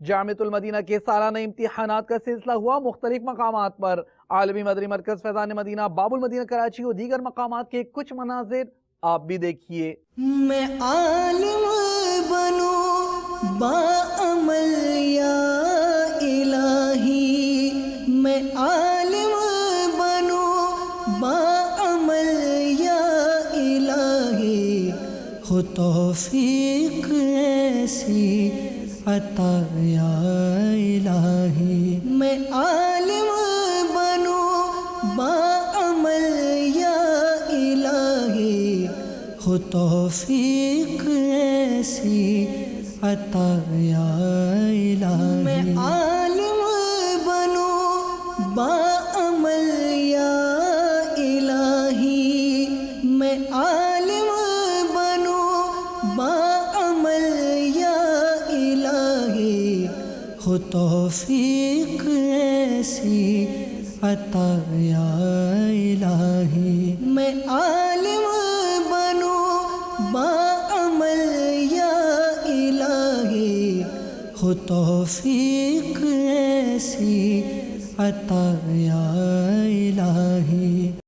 جامعۃ المدینہ کے سالانہ امتحانات کا سلسلہ ہوا مختلف مقامات پر۔ عالمی مدنی مرکز فیضان مدینہ، باب المدینہ کراچی اور دیگر مقامات کے کچھ مناظر آپ بھی دیکھیے۔ میں عالم بنوں با عمل یا الہی، میں عالم بنوں با عمل یا الہی، ہو توفیق ایسی عطا یا الہی۔ میں عالم بنوں با عمل یا الہی، ہو توفیق ایسی عطا یا الہی۔ میں عالم بنوں با عمل یا الہی، میں عالم بنوں با عمل یا الہی، ہو توفیق ایسی عطا یا الہی۔ میں عالم بنوں با عمل یا الہی، ہو توفیق ایسی عطا یا الہی۔